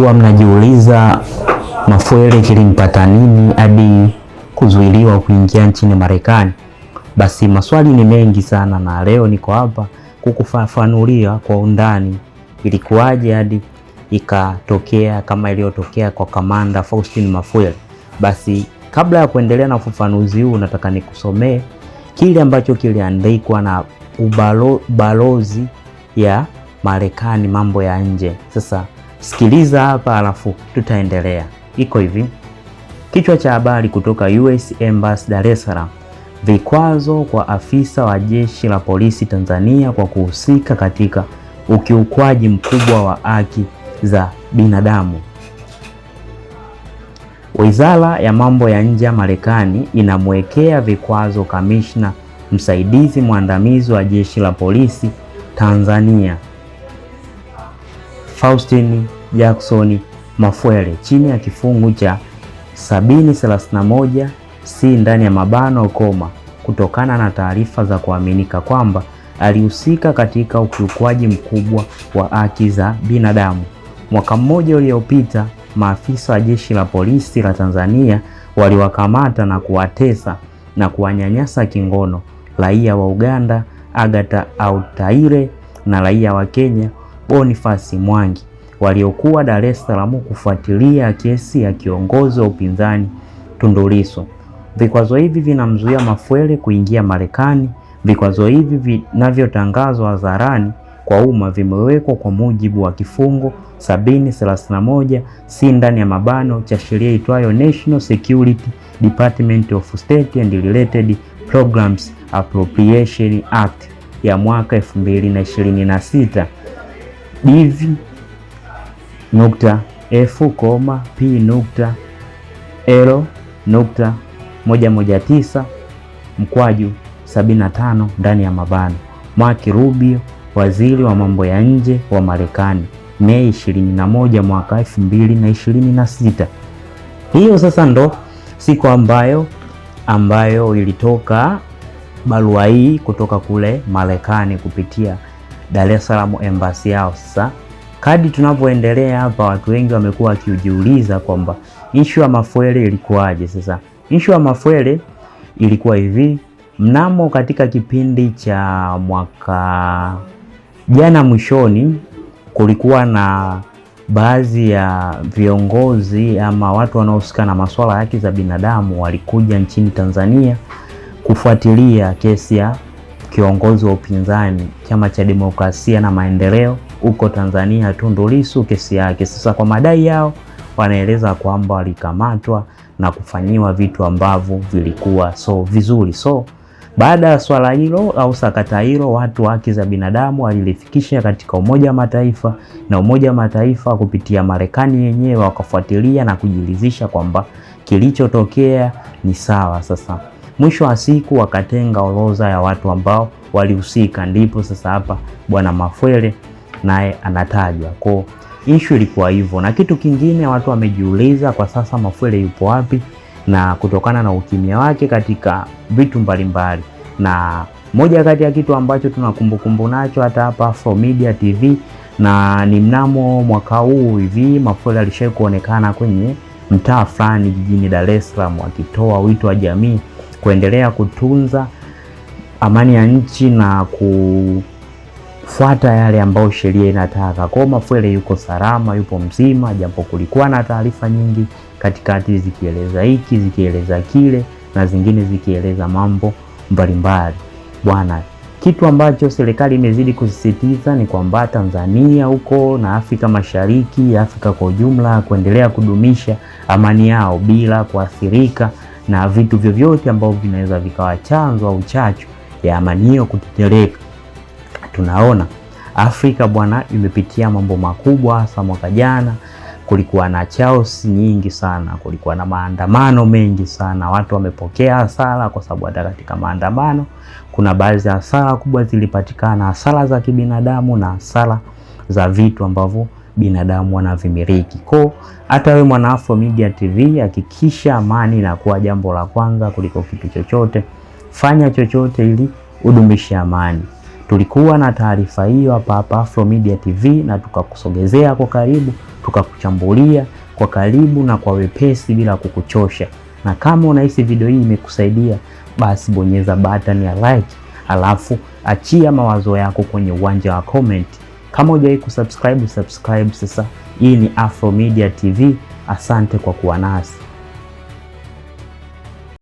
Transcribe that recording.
Huwa mnajiuliza Mafuele kilimpata nini hadi kuzuiliwa kuingia nchini Marekani? Basi maswali ni mengi sana, na leo niko hapa kukufafanulia kwa undani ilikuwaje hadi ikatokea kama iliyotokea kwa Kamanda Faustin Mafuele. Basi kabla ya kuendelea na ufafanuzi huu, nataka nikusomee kile ambacho kiliandikwa na balozi ya Marekani mambo ya nje. Sasa sikiliza hapa alafu tutaendelea. Iko hivi. Kichwa cha habari kutoka US Embassy Dar es Salaam: vikwazo kwa afisa wa jeshi la polisi Tanzania kwa kuhusika katika ukiukwaji mkubwa wa haki za binadamu. Wizara ya mambo ya nje ya Marekani inamwekea vikwazo kamishna msaidizi mwandamizi wa jeshi la polisi Tanzania Faustin Jackson Mafuele chini ya kifungu cha 731 C ndani ya mabano koma kutokana na taarifa za kuaminika kwamba alihusika katika ukiukwaji mkubwa wa haki za binadamu. Mwaka mmoja uliopita, maafisa wa jeshi la polisi la Tanzania waliwakamata na kuwatesa na kuwanyanyasa kingono raia wa Uganda Agatha Autaire na raia wa Kenya Boniface Mwangi waliokuwa Dar es Salaam kufuatilia kesi ya kiongozi wa upinzani Tundu Lissu. Vikwazo hivi vinamzuia Mafuele kuingia Marekani. Vikwazo hivi vinavyotangazwa hadharani kwa umma vimewekwa kwa mujibu wa kifungo 731 C ndani ya mabano cha sheria itwayo National Security Department of State and Related Programs Appropriation Act ya mwaka 2026 DV.F,P.L.119 ndani ya mabano. Mark Rubio, waziri wa mambo ya nje wa Marekani, Mei 21 mwaka 2026. Hiyo sasa ndo siku ambayo ilitoka barua hii kutoka kule Marekani kupitia Dar es Salaam embassy yao. Sasa kadri tunavyoendelea hapa, watu wengi wamekuwa wakijiuliza kwamba issue ya Mafuele ilikuwaje. Sasa issue ya Mafuele ilikuwa hivi: mnamo katika kipindi cha mwaka jana mwishoni, kulikuwa na baadhi ya viongozi ama watu wanaohusika na masuala ya haki za binadamu walikuja nchini Tanzania kufuatilia kesi ya kiongozi wa upinzani Chama cha Demokrasia na Maendeleo huko Tanzania Tundu Lissu, kesi yake. Sasa kwa madai yao wanaeleza kwamba walikamatwa na kufanyiwa vitu ambavyo vilikuwa vizuri. Baada ya swala hilo au sakata hilo, watu wa haki za binadamu walilifikisha katika Umoja wa Mataifa, na Umoja wa Mataifa kupitia Marekani yenyewe wakafuatilia na kujiridhisha kwamba kilichotokea ni sawa. Sasa mwisho wa siku wakatenga orodha ya watu ambao walihusika, ndipo sasa hapa bwana Mafuele naye anatajwa. Kwa issue ilikuwa hivyo. Na kitu kingine watu wamejiuliza, kwa sasa Mafuele yupo wapi? Na kutokana na ukimya wake katika vitu mbalimbali, na moja kati ya kitu ambacho tunakumbukumbu nacho hata hapa Afro Media TV, na ni mnamo mwaka huu hivi Mafuele alishawahi kuonekana kwenye mtaa fulani jijini Dar es Salaam akitoa wito wa jamii kuendelea kutunza amani ya nchi na kufuata yale ambayo sheria inataka. Kwa Mafuele yuko salama, yupo mzima, japo kulikuwa na taarifa nyingi katikati zikieleza hiki, zikieleza kile, na zingine zikieleza mambo mbalimbali. Bwana, kitu ambacho serikali imezidi kusisitiza ni kwamba Tanzania huko na Afrika Mashariki, Afrika kwa ujumla, kuendelea kudumisha amani yao bila kuathirika na vitu vyovyote ambavyo vinaweza vikawa chanzo au chachu ya amani hiyo kutetereka. Tunaona Afrika bwana imepitia mambo makubwa, hasa mwaka jana kulikuwa na chaos nyingi sana, kulikuwa na maandamano mengi sana, watu wamepokea hasara kwa sababu hata katika maandamano kuna baadhi ya hasara kubwa zilipatikana, hasara za kibinadamu na hasara za vitu ambavyo binadamu wanavimiliki. Kwa hata wewe mwana Afro Media TV, hakikisha amani inakuwa jambo la kwanza kuliko kitu chochote. Fanya chochote ili udumishe amani. Tulikuwa na taarifa hiyo hapa Afro Media TV na tukakusogezea kwa karibu tukakuchambulia kwa karibu na kwa wepesi bila kukuchosha. Na kama unahisi video hii imekusaidia, basi bonyeza button ya like, alafu achia mawazo yako kwenye uwanja wa comment. Kama hujawahi kusubscribe, subscribe sasa. Hii ni Afro Media TV. Asante kwa kuwa nasi.